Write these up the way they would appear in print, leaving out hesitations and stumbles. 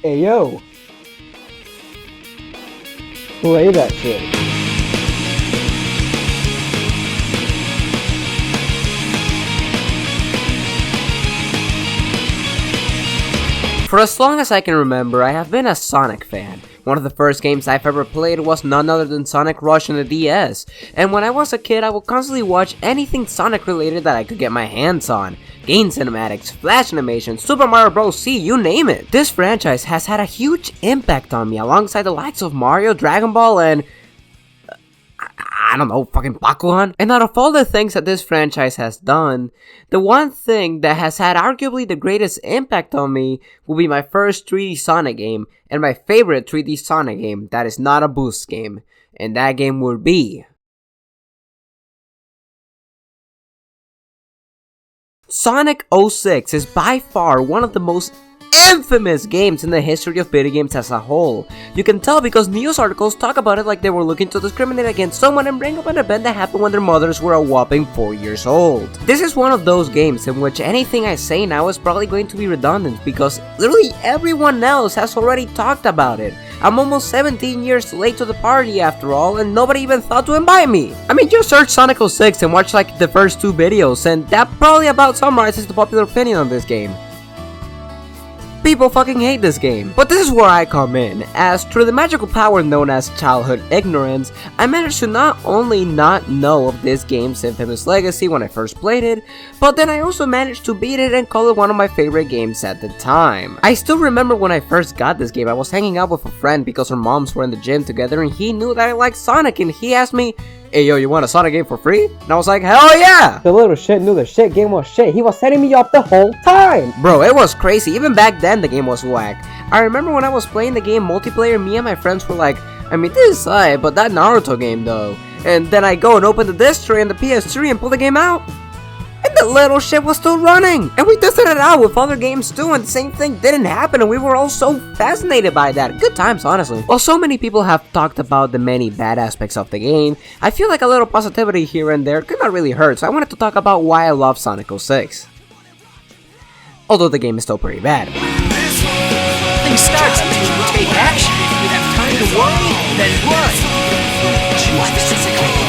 Hey yo, play that shit. For as long as I can remember, I have been a Sonic fan. One of the first games I've ever played was none other than Sonic Rush on the DS, and when I was a kid I would constantly watch anything Sonic related that I could get my hands on. Game cinematics, flash animations, Super Mario Bros. C, you name it. This franchise has had a huge impact on me alongside the likes of Mario, Dragon Ball, and I don't know, fucking Bakugan. And out of all the things that this franchise has done, the one thing that has had arguably the greatest impact on me will be my first 3D Sonic game, and my favorite 3D Sonic game that is not a boost game. And that game would be Sonic 06 is by far one of the most infamous games in the history of video games as a whole. You can tell because news articles talk about it like they were looking to discriminate against someone and bring up an event that happened when their mothers were a whopping 4 years old. This is one of those games in which anything I say now is probably going to be redundant because literally everyone else has already talked about it. I'm almost 17 years late to the party after all, and nobody even thought to invite me. I mean, just search Sonic 06 and watch like the first 2 videos, and that probably about summarizes the popular opinion on this game. People fucking hate this game. But this is where I come in, as through the magical power known as childhood ignorance, I managed to not only not know of this game's infamous legacy when I first played it, but then I also managed to beat it and call it one of my favorite games at the time. I still remember when I first got this game, I was hanging out with a friend because our moms were in the gym together and he knew that I liked Sonic and he asked me, "Hey yo, you want a Sonic game for free?" And I was like, hell yeah! The little shit knew the shit game was shit. He was setting me up the whole time. Bro, it was crazy. Even back then, the game was whack. I remember when I was playing the game multiplayer, me and my friends were like, I mean, this is tight, but that Naruto game though. And then I go and open the disc tray and the PS3 and pull the game out. And the little shit was still running! And we tested it out with other games too, and the same thing didn't happen, and we were all so fascinated by that. Good times, honestly. While so many people have talked about the many bad aspects of the game, I feel like a little positivity here and there could not really hurt, so I wanted to talk about why I love Sonic 06. Although the game is still pretty bad. Things starts when you take action. If you have time to worry, then run. Choose physically.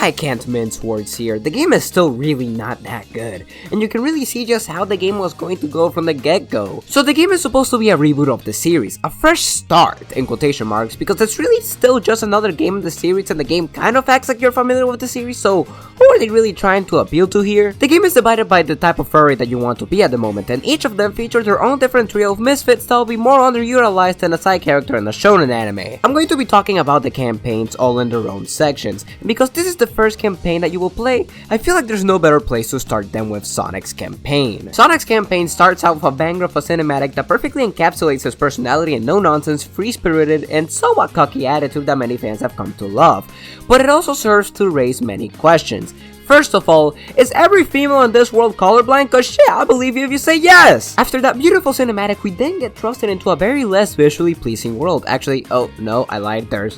I can't mince words here, the game is still really not that good, and you can really see just how the game was going to go from the get-go. So the game is supposed to be a reboot of the series, a fresh start in quotation marks, because it's really still just another game in the series and the game kind of acts like you're familiar with the series, so who are they really trying to appeal to here? The game is divided by the type of furry that you want to be at the moment, and each of them features their own different trio of misfits that will be more underutilized than a side character in a shonen anime. I'm going to be talking about the campaigns all in their own sections, and because this is the first campaign that you will play, I feel like there's no better place to start than with Sonic's campaign. Sonic's campaign starts out with a banger of a cinematic that perfectly encapsulates his personality and no-nonsense, free-spirited, and somewhat cocky attitude that many fans have come to love. But it also serves to raise many questions. First of all, is every female in this world colorblind? Cause shit, I believe you if you say yes! After that beautiful cinematic, we then get thrusted into a very less visually pleasing world. Actually, oh no, I lied, there's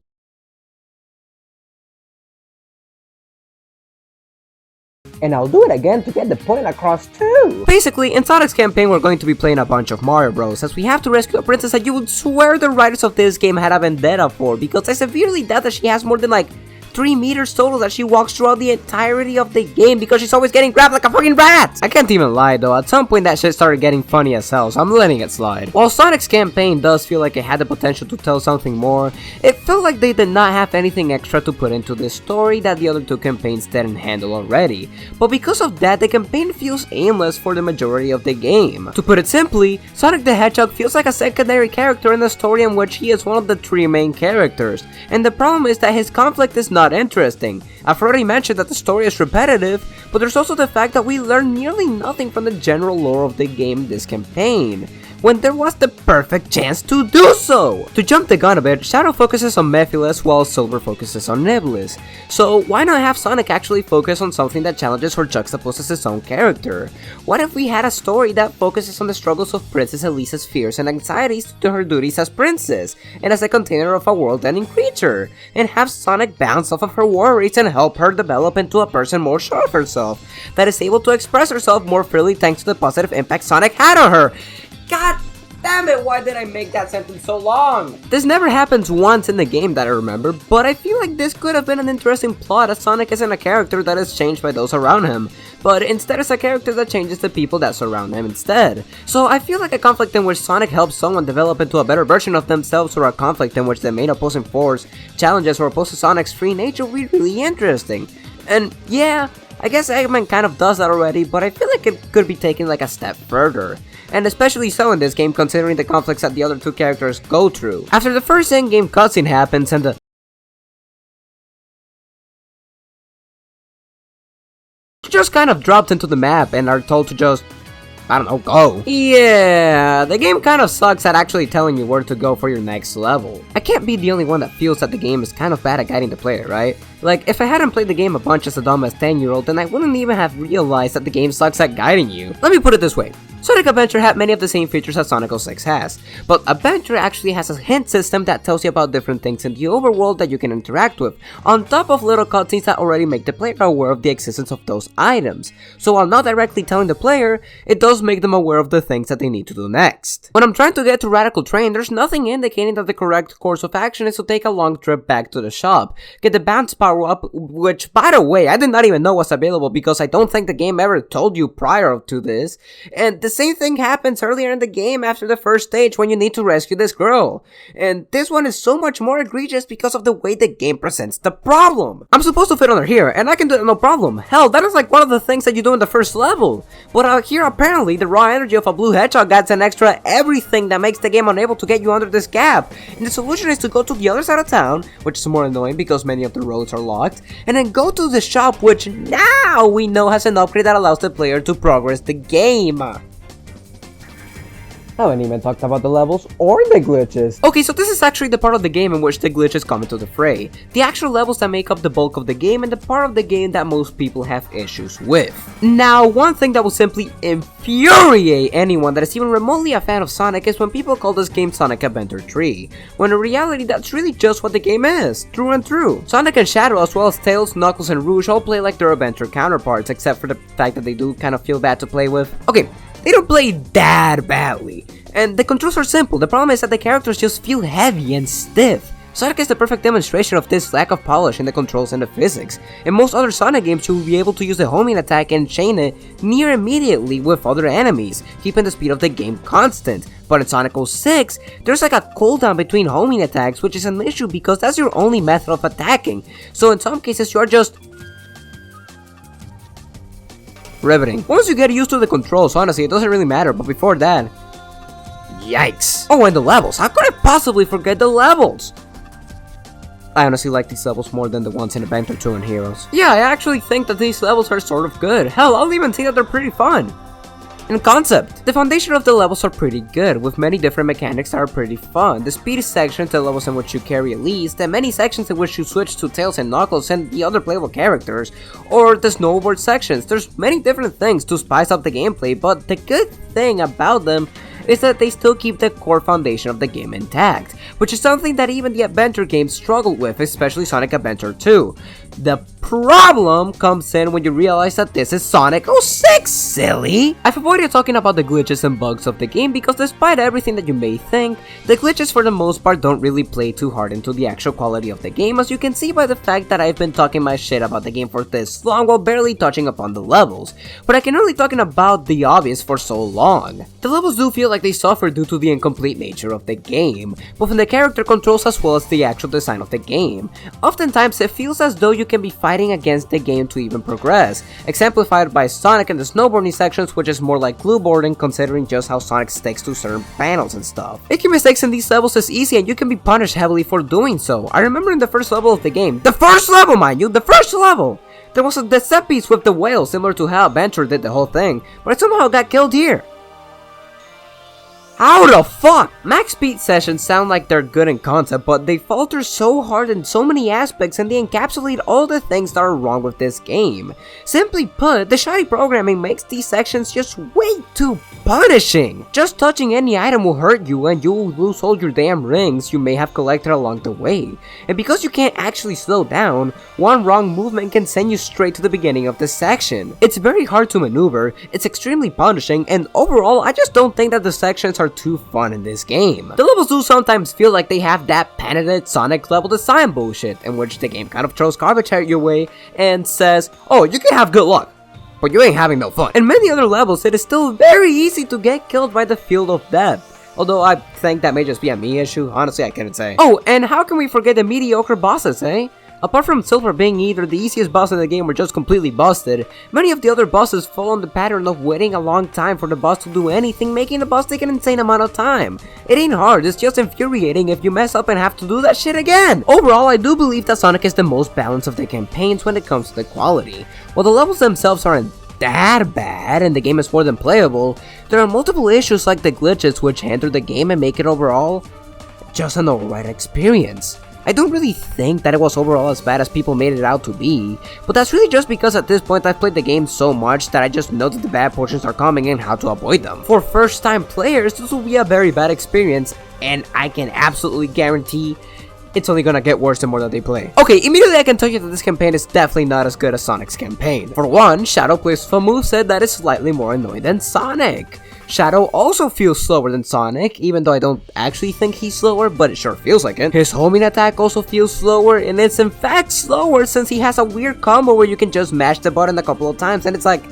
And I'll do it again to get the point across too. Basically, in Sonic's campaign we're going to be playing a bunch of Mario Bros, as we have to rescue a princess that you would swear the writers of this game had a vendetta for, because I severely doubt that she has more than like 3 meters total that she walks throughout the entirety of the game because she's always getting grabbed like a fucking rat! I can't even lie though, at some point that shit started getting funny as hell, so I'm letting it slide. While Sonic's campaign does feel like it had the potential to tell something more, it felt like they did not have anything extra to put into this story that the other 2 campaigns didn't handle already. But because of that, the campaign feels aimless for the majority of the game. To put it simply, Sonic the Hedgehog feels like a secondary character in the story in which he is one of the 3 main characters, and the problem is that his conflict is not interesting. I've already mentioned that the story is repetitive, but there's also the fact that we learn nearly nothing from the general lore of the game this campaign. when there was the perfect chance to do so? To jump the gun a bit, Shadow focuses on Mephiles while Silver focuses on Niblus. So why not have Sonic actually focus on something that challenges or juxtaposes his own character? What if we had a story that focuses on the struggles of Princess Elisa's fears and anxieties to her duties as princess and as a container of a world-ending creature, and have Sonic bounce off of her worries and help her develop into a person more sure of herself, that is able to express herself more freely thanks to the positive impact Sonic had on her? God damn it, why did I make that sentence so long? This never happens once in the game that I remember, but I feel like this could have been an interesting plot, as Sonic isn't a character that is changed by those around him, but instead is a character that changes the people that surround him instead. So I feel like a conflict in which Sonic helps someone develop into a better version of themselves, or a conflict in which the main opposing force challenges or opposes Sonic's free nature, would be really interesting. And yeah, I guess Eggman kind of does that already, but I feel like it could be taken like a step further. And especially so in this game, considering the conflicts that the other two characters go through. After the first in-game cutscene happens and the just kind of dropped into the map and are told to just, I don't know, go. Yeah, the game kind of sucks at actually telling you where to go for your next level. I can't be the only one that feels that the game is kind of bad at guiding the player, right? Like, if I hadn't played the game a bunch as a dumb as 10-year-old, then I wouldn't even have realized that the game sucks at guiding you. Let me put it this way. Sonic Adventure had many of the same features that Sonic 06 has, but Adventure actually has a hint system that tells you about different things in the overworld that you can interact with, on top of little cutscenes that already make the player aware of the existence of those items. So while not directly telling the player, it does make them aware of the things that they need to do next. When I'm trying to get to Radical Train, there's nothing indicating that the correct course of action is to take a long trip back to the shop, get the bounce power up, which by the way, I did not even know was available because I don't think the game ever told you prior to this, and the same thing happens earlier in the game after the first stage when you need to rescue this girl. And this one is so much more egregious because of the way the game presents the problem. I'm supposed to fit under here, and I can do it no problem. Hell, that is like one of the things that you do in the first level. But out here, apparently, the raw energy of a blue hedgehog adds an extra everything that makes the game unable to get you under this gap. And the solution is to go to the other side of town, which is more annoying because many of the roads are locked, and then go to the shop, which now we know has an upgrade that allows the player to progress the game. I haven't even talked about the levels or the glitches. Okay, so this is actually the part of the game in which the glitches come into the fray. The actual levels that make up the bulk of the game and the part of the game that most people have issues with. Now, one thing that will simply infuriate anyone that is even remotely a fan of Sonic is when people call this game Sonic Adventure 3, when in reality that's really just what the game is, through and through. Sonic and Shadow, as well as Tails, Knuckles, and Rouge all play like their Adventure counterparts, except for the fact that they do kind of feel bad to play with. Okay, they don't play that badly, and the controls are simple. The problem is that the characters just feel heavy and stiff. Sonic is the perfect demonstration of this lack of polish in the controls and the physics. In most other Sonic games, you will be able to use the homing attack and chain it near immediately with other enemies, keeping the speed of the game constant. But in Sonic 06, there's like a cooldown between homing attacks, which is an issue because that's your only method of attacking. So in some cases, you are just riveting. Once you get used to the controls, honestly, it doesn't really matter, but before that, yikes. Oh, and the levels. How could I possibly forget the levels? I honestly like these levels more than the ones in Adventure 2 and Heroes. Yeah, I actually think that these levels are sort of good. Hell, I'll even say that they're pretty fun. In concept, the foundation of the levels are pretty good, with many different mechanics that are pretty fun. The speed sections, the levels in which you carry Elise, the many sections in which you switch to Tails and Knuckles and the other playable characters, or the snowboard sections. There's many different things to spice up the gameplay, but the good thing about them is that they still keep the core foundation of the game intact, which is something that even the adventure games struggle with, especially Sonic Adventure 2. The problem comes in when you realize that this is Sonic 06, silly! I've avoided talking about the glitches and bugs of the game because despite everything that you may think, the glitches for the most part don't really play too hard into the actual quality of the game, as you can see by the fact that I've been talking my shit about the game for this long while barely touching upon the levels, but I can only talking about the obvious for so long. The levels do feel like they suffer due to the incomplete nature of the game, both in the character controls as well as the actual design of the game. Oftentimes it feels as though you can be fighting against the game to even progress, exemplified by Sonic in the snowboarding sections, which is more like glue boarding considering just how Sonic sticks to certain panels and stuff. Making mistakes in these levels is easy and you can be punished heavily for doing so. I remember in the first level of the game, the first level mind you, the first level! There was a set piece with the whale similar to how Adventure did the whole thing, but I somehow got killed here. How the fuck? Max speed sessions sound like they're good in concept, but they falter so hard in so many aspects and they encapsulate all the things that are wrong with this game. Simply put, the shoddy programming makes these sections just way too punishing. Just touching any item will hurt you and you will lose all your damn rings you may have collected along the way. And because you can't actually slow down, one wrong movement can send you straight to the beginning of the section. It's very hard to maneuver, it's extremely punishing, and overall I just don't think that the sections are too fun in this game. The levels do sometimes feel like they have that patented Sonic level design bullshit, in which the game kind of throws garbage at your way and says, oh, you can have good luck, but you ain't having no fun. In many other levels, it is still very easy to get killed by the Field of Death. Although I think that may just be a me issue, honestly I couldn't say. Oh, and how can we forget the mediocre bosses, eh? Apart from Silver being either the easiest boss in the game or just completely busted, many of the other bosses fall on the pattern of waiting a long time for the boss to do anything, making the boss take an insane amount of time. It ain't hard, it's just infuriating if you mess up and have to do that shit again. Overall, I do believe that Sonic is the most balanced of the campaigns when it comes to the quality. While the levels themselves aren't that bad and the game is more than playable, there are multiple issues like the glitches which hinder the game and make it overall just an alright experience. I don't really think that it was overall as bad as people made it out to be, but that's really just because at this point I've played the game so much that I just know that the bad portions are coming and how to avoid them. For first time players, this will be a very bad experience, and I can absolutely guarantee it's only gonna get worse the more that they play. Okay, immediately I can tell you that this campaign is definitely not as good as Sonic's campaign. For one, Shadow plays with a moveset that is slightly more annoying than Sonic. Shadow also feels slower than Sonic, even though I don't actually think he's slower, but it sure feels like it. His homing attack also feels slower, and it's in fact slower since he has a weird combo where you can just mash the button a couple of times, and it's like,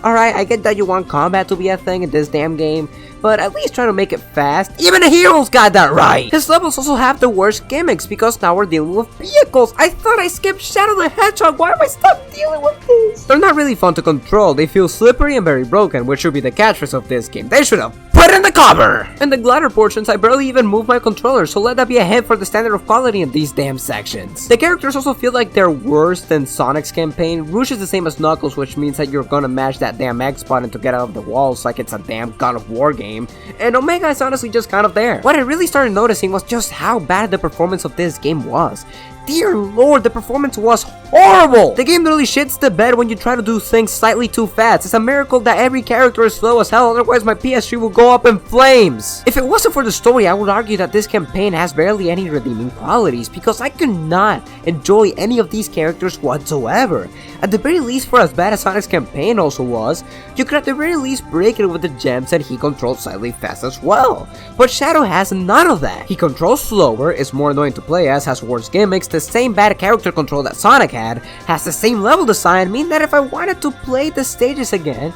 alright, I get that you want combat to be a thing in this damn game, but at least try to make it fast. Even the heroes got that right! His levels also have the worst gimmicks because now we're dealing with vehicles. I thought I skipped Shadow the Hedgehog, why am I stuck dealing with this? They're not really fun to control, they feel slippery and very broken, which should be the catchphrase of this game. They should have put in the cover! In the glider portions, I barely even move my controller, so let that be a hint for the standard of quality in these damn sections. The characters also feel like they're worse than Sonic's campaign. Rouge is the same as Knuckles, which means that you're gonna mash that damn X button to get out of the walls like it's a damn God of War game. And Omega is honestly just kind of there. What I really started noticing was just how bad the performance of this game was. Dear lord, the performance was horrible! The game literally shits the bed when you try to do things slightly too fast. It's a miracle that every character is slow as hell, otherwise my PS3 will go up in flames. If it wasn't for the story, I would argue that this campaign has barely any redeeming qualities, because I could not enjoy any of these characters whatsoever. At the very least, for as bad as Sonic's campaign also was, you could at the very least break it with the gems that he controls slightly fast as well. But Shadow has none of that. He controls slower, is more annoying to play as, has worse gimmicks, the same bad character control that Sonic had, has the same level design, meaning that if I wanted to play the stages again,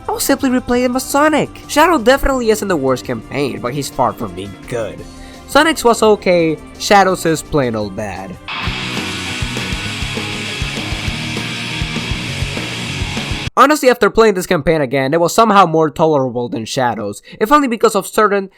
I will simply replay them as Sonic. Shadow definitely isn't the worst campaign, but he's far from being good. Sonic's was okay, Shadow's is plain old bad. Honestly, after playing this campaign again, it was somehow more tolerable than Shadow's, if only because of certain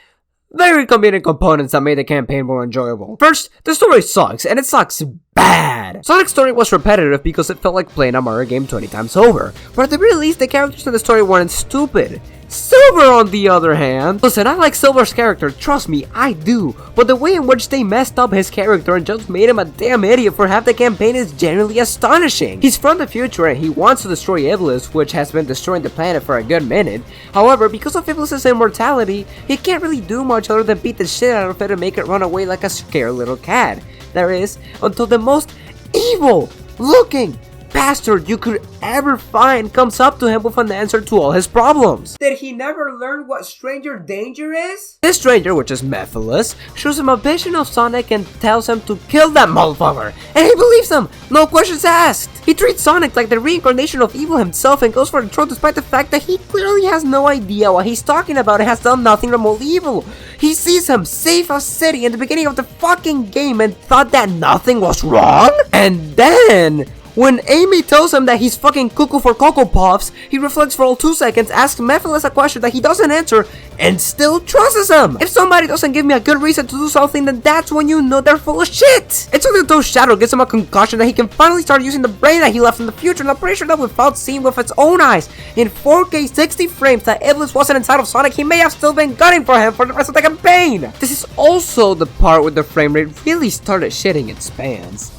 very convenient components that made the campaign more enjoyable. First, the story sucks, and it sucks bad. Sonic's story was repetitive because it felt like playing a Mario game 20 times over, but at the very least, the characters in the story weren't stupid. Silver, on the other hand, listen, I like Silver's character, trust me, I do, but the way in which they messed up his character and just made him a damn idiot for half the campaign is genuinely astonishing. He's from the future and he wants to destroy Iblis, which has been destroying the planet for a good minute. However, because of Iblis' immortality, he can't really do much other than beat the shit out of it and make it run away like a scared little cat. That is, until the most evil looking bastard you could ever find comes up to him with an answer to all his problems. Did he never learn what stranger danger is? This stranger, which is Mephiles, shows him a vision of Sonic and tells him to kill that motherfucker, and he believes him, no questions asked. He treats Sonic like the reincarnation of evil himself and goes for the throat despite the fact that he clearly has no idea what he's talking about and has done nothing remotely evil. He sees him save a city in the beginning of the fucking game and thought that nothing was wrong? And then When Amy tells him that he's fucking cuckoo for Cocoa Puffs, he reflects for all 2 seconds, asks Mephiles a question that he doesn't answer, and still trusts him. If somebody doesn't give me a good reason to do something, then that's when you know they're full of shit. It's only until Shadow gives him a concussion that he can finally start using the brain that he left in the future, and I'm pretty sure that without seeing with its own eyes, in 4K 60 frames, that Iblis wasn't inside of Sonic, he may have still been gunning for him for the rest of the campaign. This is also the part where the frame rate really started shitting its pants.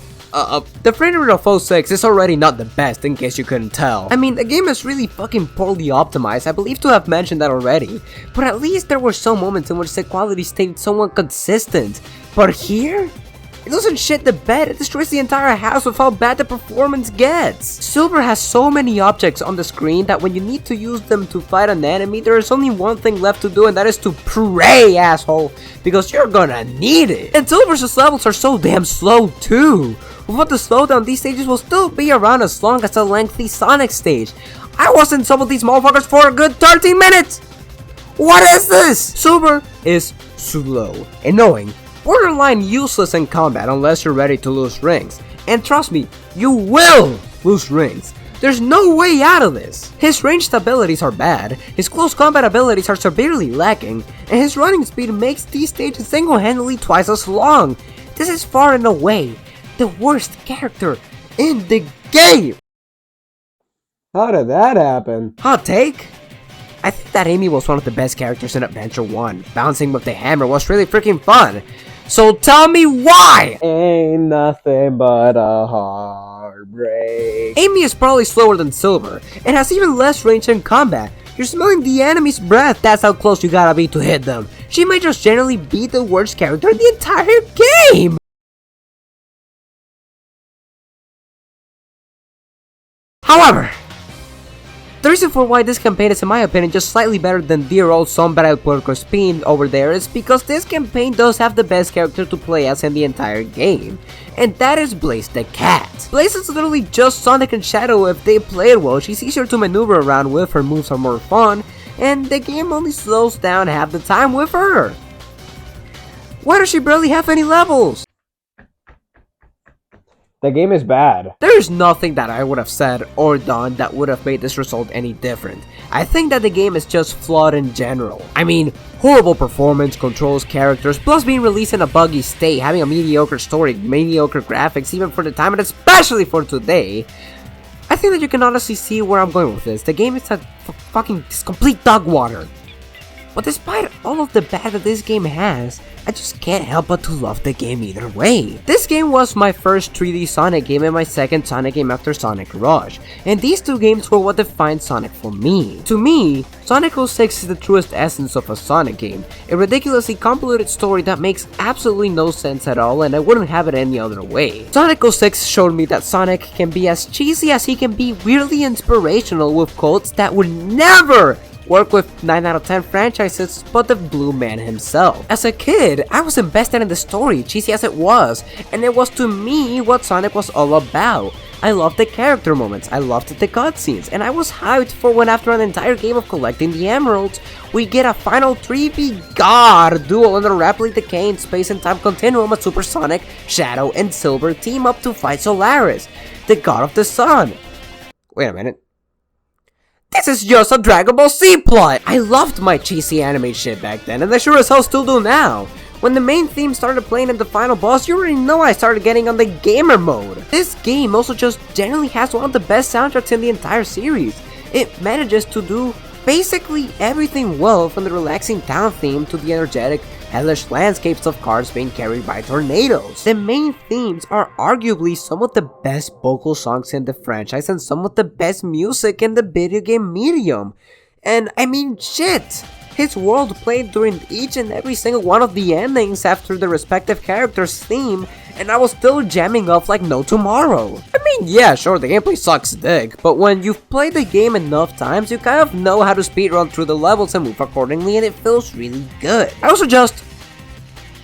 The frame rate of 06 is already not the best, in case you couldn't tell. I mean, the game is really fucking poorly optimized, I believe to have mentioned that already, but at least there were some moments in which the quality stayed somewhat consistent. But here? It doesn't shit the bed, it destroys the entire house with how bad the performance gets. Silver has so many objects on the screen that when you need to use them to fight an enemy, there is only one thing left to do, and that is to pray, asshole, because you're gonna need it. And Silver's levels are so damn slow too. Without the slowdown, these stages will still be around as long as a lengthy Sonic stage. I was in some of these motherfuckers for a good 13 minutes! What is this? Silver is slow, annoying, borderline useless in combat unless you're ready to lose rings. And trust me, you will lose rings. There's no way out of this. His ranged abilities are bad, his close combat abilities are severely lacking, and his running speed makes these stages single-handedly twice as long. This is far and away the worst character in the game. How did that happen? Hot take? I think that Amy was one of the best characters in Adventure 1. Bouncing with the hammer was really freaking fun. So tell me why! Ain't nothing but a heartbreak. Amy is probably slower than Silver, and has even less range in combat. You're smelling the enemy's breath, that's how close you gotta be to hit them. She might just generally be the worst character in the entire game! However, the reason for why this campaign is in my opinion just slightly better than dear old Sombra el Puerco Spin over there is because this campaign does have the best character to play as in the entire game, and that is Blaze the Cat. Blaze is literally just Sonic and Shadow if they play it well. She's easier to maneuver around with, her moves are more fun, and the game only slows down half the time with her. Why does she barely have any levels? The game is bad. There is nothing that I would have said or done that would have made this result any different. I think that the game is just flawed in general. I mean, horrible performance, controls, characters, plus being released in a buggy state, having a mediocre story, mediocre graphics, even for the time, and especially for today. I think that you can honestly see where I'm going with this. The game is fucking complete dog water. But despite all of the bad that this game has, I just can't help but to love the game either way. This game was my first 3D Sonic game and my second Sonic game after Sonic Rush, and these two games were what defined Sonic for me. To me, Sonic 06 is the truest essence of a Sonic game, a ridiculously convoluted story that makes absolutely no sense at all, and I wouldn't have it any other way. Sonic 06 showed me that Sonic can be as cheesy as he can be weirdly inspirational with quotes that would never work with 9 out of 10 franchises but the Blue Man himself. As a kid, I was invested in the story, cheesy as it was, and it was to me what Sonic was all about. I loved the character moments, I loved the cutscenes, and I was hyped for when after an entire game of collecting the emeralds, we get a final 3v God duel in the rapidly decaying space and time continuum as Super Sonic, Shadow, and Silver team up to fight Solaris, the god of the sun. Wait a minute. This is just a Dragon Ball Z plot! I loved my cheesy anime shit back then, and I sure as hell still do now. When the main theme started playing in the final boss, you already know I started getting on the gamer mode. This game also just generally has one of the best soundtracks in the entire series. It manages to do basically everything well, from the relaxing town theme to the energetic, hellish landscapes of cars being carried by tornadoes. The main themes are arguably some of the best vocal songs in the franchise and some of the best music in the video game medium. And I mean, shit! His world played during each and every single one of the endings after the respective character's theme, and I was still jamming off like no tomorrow. I mean, yeah, sure, the gameplay sucks dick, but when you've played the game enough times, you kind of know how to speedrun through the levels and move accordingly, and it feels really good. I also just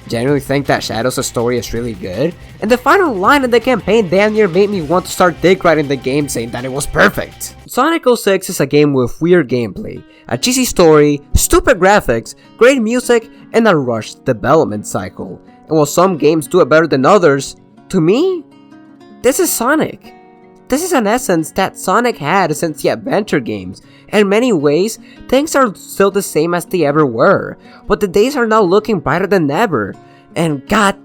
genuinely think that Shadow's story is really good, and the final line in the campaign damn near made me want to start dick riding the game saying that it was perfect. Sonic 06 is a game with weird gameplay, a cheesy story, stupid graphics, great music, and a rushed development cycle. And while some games do it better than others, to me, this is Sonic. this is an essence that Sonic had since the adventure games. In many ways, things are still the same as they ever were, but the days are now looking brighter than ever, and god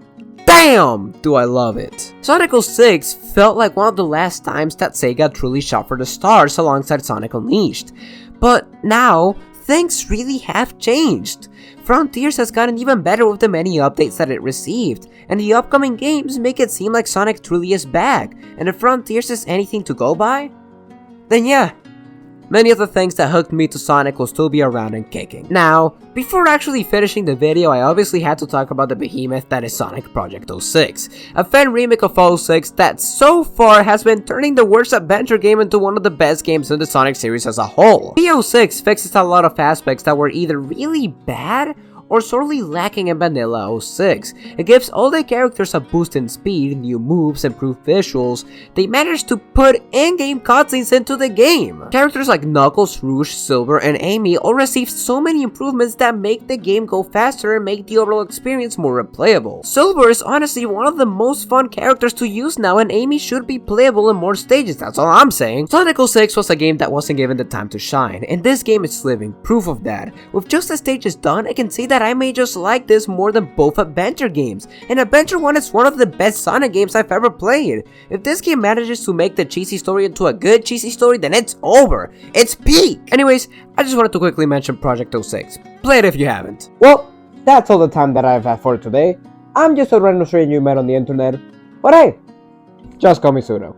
damn do I love it. Sonic 06 felt like one of the last times that Sega truly shot for the stars alongside Sonic Unleashed, but now, things really have changed. Frontiers has gotten even better with the many updates that it received, and the upcoming games make it seem like Sonic truly is back, and if Frontiers is anything to go by, then yeah, many of the things that hooked me to Sonic will still be around and kicking. Now, before actually finishing the video, I obviously had to talk about the behemoth that is Sonic Project 06, a fan remake of 06 that so far has been turning the worst adventure game into one of the best games in the Sonic series as a whole. P06 fixes a lot of aspects that were either really bad or sorely lacking in vanilla 06. It gives all the characters a boost in speed, new moves, improved visuals. They managed to put in-game cutscenes into the game. Characters like Knuckles, Rouge, Silver, and Amy all received so many improvements that make the game go faster and make the overall experience more replayable. Silver is honestly one of the most fun characters to use now, and Amy should be playable in more stages, that's all I'm saying. Sonic 06 was a game that wasn't given the time to shine, and this game is living proof of that. With just the stages done, I can see that I may just like this more than both adventure games, and Adventure 1 is one of the best Sonic games I've ever played. If this game manages to make the cheesy story into a good cheesy story, then it's over. It's peak! Anyways, I just wanted to quickly mention Project 06. Play it if you haven't. Well, that's all the time that I've had for today. I'm just a random stranger you met on the internet, but hey, just call me Pseudo.